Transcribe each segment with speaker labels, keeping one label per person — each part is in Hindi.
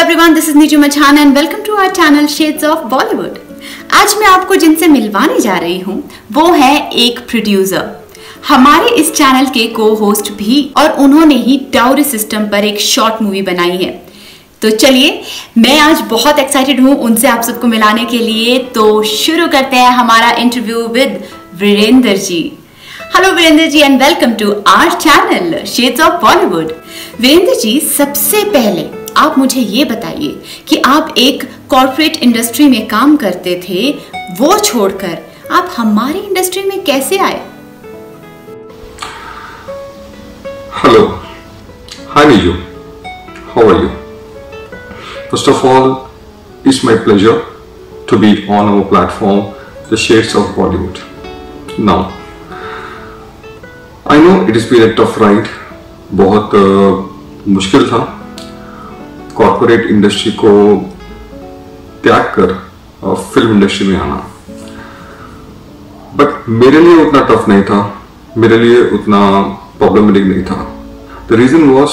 Speaker 1: Everyone, this is Neetu Machana and welcome to our channel Shades of Bollywood. आज मैं आपको जिनसे मिलवाने जा रही हूँ वो है एक प्रोड्यूसर, हमारे इस चैनल के को होस्ट भी, और उन्होंने ही डाउरी सिस्टम पर एक शॉर्ट मूवी बनाई है। तो चलिए, मैं आज बहुत एक्साइटेड हूँ उनसे आप सबको मिलाने के लिए। तो शुरू करते हैं हमारा interview with Virendra ji. Hello Virendra ji and welcome to our channel Shades of Bollywood. Virendra ji, सबसे पहले आप मुझे ये बताइए कि आप एक कॉर्पोरेट इंडस्ट्री में काम करते थे, वो छोड़कर आप हमारी इंडस्ट्री में कैसे आए?
Speaker 2: Hello, hi Niju, how are you? First of all, it's my pleasure to be on our platform, The Shades of Bollywood. Now, I know it has been a tough ride, बहुत मुश्किल था कॉर्पोरेट इंडस्ट्री को त्याग कर फिल्म इंडस्ट्री में आना, बट मेरे लिए उतना टफ नहीं था, मेरे लिए उतना प्रॉब्लमेटिक नहीं था। The reason was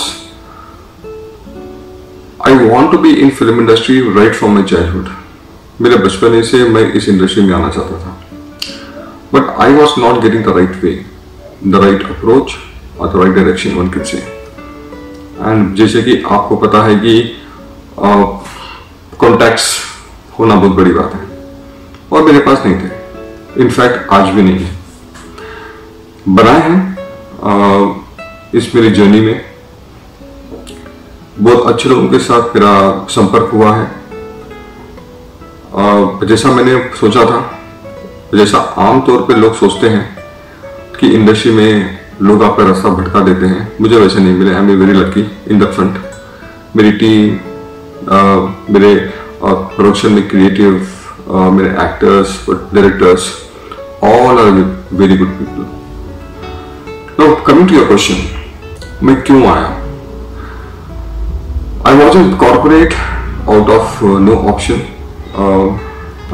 Speaker 2: I want to be in film industry right from my childhood. मेरे बचपन से मैं इस इंडस्ट्री में आना चाहता था, but I was not getting the right way, the right approach और the right direction one can say. And जैसे कि आपको पता है कि कॉन्टैक्ट्स होना बहुत बड़ी बात है, और मेरे पास नहीं थे, इनफैक्ट आज भी नहीं है। बनाए हैं इस मेरी जर्नी में बहुत अच्छे लोगों के साथ मेरा संपर्क हुआ है। जैसा मैंने सोचा था, जैसा आमतौर पे लोग सोचते हैं कि इंडस्ट्री में लोग आपका रास्ता भटका देते हैं, मुझे वैसे नहीं मिले। I am very lucky in the front. मेरी टीम, मेरे प्रोडक्शन में क्रिएटिव, मेरे actors, directors, all are very good people. Now coming to your question, मैं क्यों आया? I was in corporate out of no option.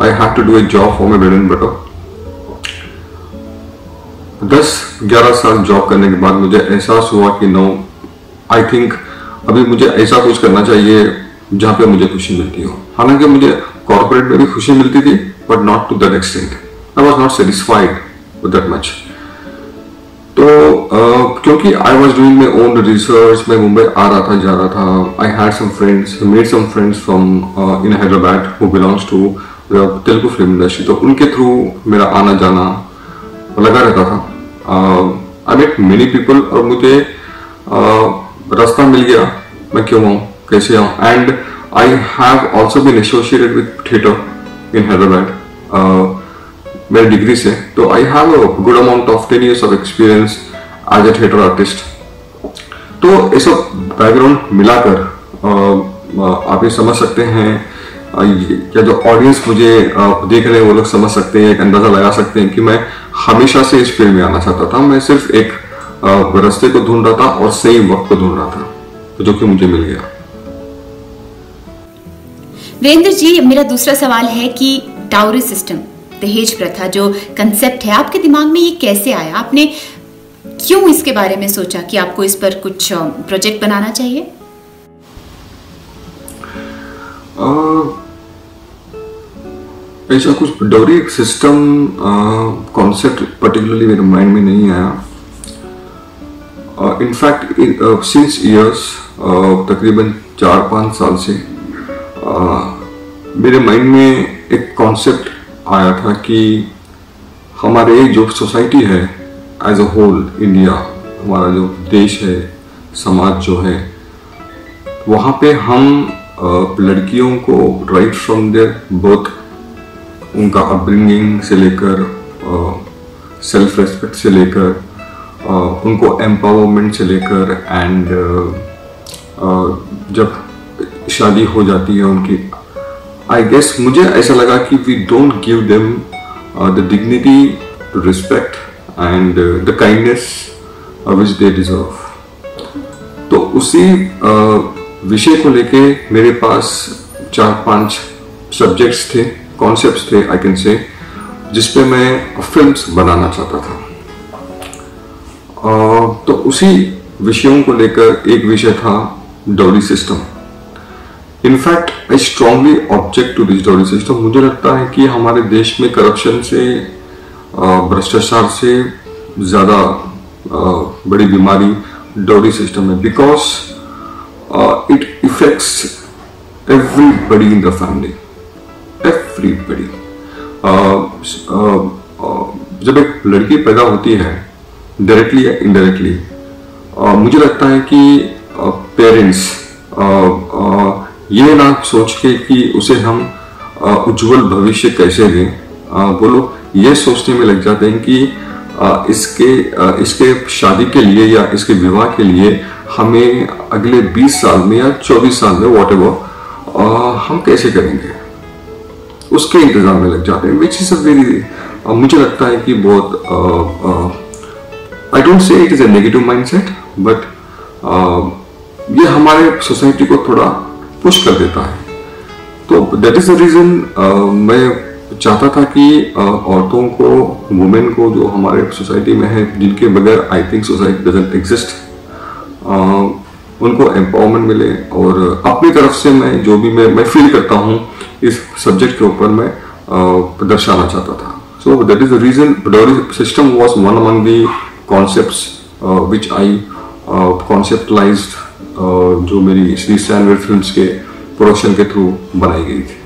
Speaker 2: I have to do a job for my bread and butter. 10-11 साल जॉब करने के बाद मुझे एहसास हुआ कि नो, आई थिंक अभी मुझे ऐसा कुछ करना चाहिए जहां पे मुझे खुशी मिलती हो। हालांकि मुझे कॉर्पोरेट में भी खुशी मिलती थी, but not to that extent. I was not satisfied with that much. तो क्योंकि I was doing my own research, मैं मुंबई आ रहा था, जा रहा था। I had some friends, made some friends from in Hyderabad who belongs to Telugu film industry. तो उनके थ्रू मेरा आना जाना लगा रहता था। आई मेट मेनी पीपल, और मुझे रास्ता मिल गया, मैं क्यों आऊँ, कैसे आऊँ। And I have also been associated with theatre in Hyderabad मेरी डिग्री से। तो I have a good amount of 10 years of experience as a theatre artist. तो ये सब बैकग्राउंड मिलाकर आप ये समझ सकते हैं, या जो ऑडियंस मुझे देख रहे हैं वो लोग समझ सकते हैं, एक अंदाजा लगा सकते हैं कि मैं हमेशा से इस फील्ड में आना चाहता था। मैं सिर्फ एक रास्ते को ढूंढ रहा था और सही वक्त को ढूंढ रहा था, जो कि मुझे मिल गया।
Speaker 1: वीरेंद्र जी, मेरा दूसरा सवाल है कि डाउरी सिस्टम, दहेज प्रथा जो कंसेप्ट है, आपके दिमाग में ये कैसे आया? आपने क्यों इसके बारे में सोचा कि आपको इस पर कुछ प्रोजेक्ट बनाना चाहिए?
Speaker 2: ऐसा कुछ डाउरी सिस्टम कॉन्सेप्ट पर्टिकुलरली मेरे माइंड में नहीं आया। इनफैक्ट सिंस इयर्स, तकरीबन 4-5 साल से मेरे माइंड में एक कॉन्सेप्ट आया था कि हमारे जो सोसाइटी है एज अ होल, इंडिया, हमारा जो देश है, समाज जो है, वहाँ पे हम लड़कियों को राइट फ्रॉम देयर बर्थ, उनका अपब्रिंगिंग से लेकर, सेल्फ रेस्पेक्ट से लेकर, उनको एम्पावरमेंट से लेकर, एंड जब शादी हो जाती है उनकी, आई गेस मुझे ऐसा लगा कि we don't give them the dignity, respect and the kindness which they deserve. तो उसी विषय को लेके मेरे पास 4-5 सब्जेक्ट्स थे, कॉन्सेप्ट्स थे, आई कैन से, जिसपे मैं फिल्म्स बनाना चाहता था। तो उसी विषयों को लेकर एक विषय था dowry system. In fact I strongly object to this dowry system. मुझे लगता है कि हमारे देश में करप्शन से, भ्रष्टाचार से ज्यादा बड़ी बीमारी डाउरी सिस्टम है, because it effects everybody in the family, everybody. जब एक लड़की पैदा होती है डायरेक्टली या इनडायरेक्टली, मुझे लगता है कि पेरेंट्स ये ना सोच के कि उसे हम उज्जवल भविष्य कैसे दें, वो लोग ये सोचने में लग जाते हैं कि इसके शादी के लिए या इसके विवाह के लिए हमें अगले 20 साल में या 24 साल में व्हाटएवर हम कैसे करेंगे, उसके इंतजाम में लग जाते हैं। विच इज अ वेरी, मुझे लगता है कि बहुत, I don't say it is a negative mindset, but ये हमारे सोसाइटी को थोड़ा पुश कर देता है। तो दैट इज द रीजन मैं चाहता था कि औरतों को, वुमेन को जो हमारे सोसाइटी में है, जिनके बगैर I think society doesn't exist, उनको एम्पावरमेंट मिले। और अपनी तरफ से मैं जो भी मैं फील करता हूँ इस सब्जेक्ट के ऊपर मैं दर्शाना चाहता था। So that is the reason dowry system was one among the concepts which I conceptualised, जो मेरी श्री सैनवेल फिल्म्स के प्रोडक्शन के थ्रू बनाई गई थी।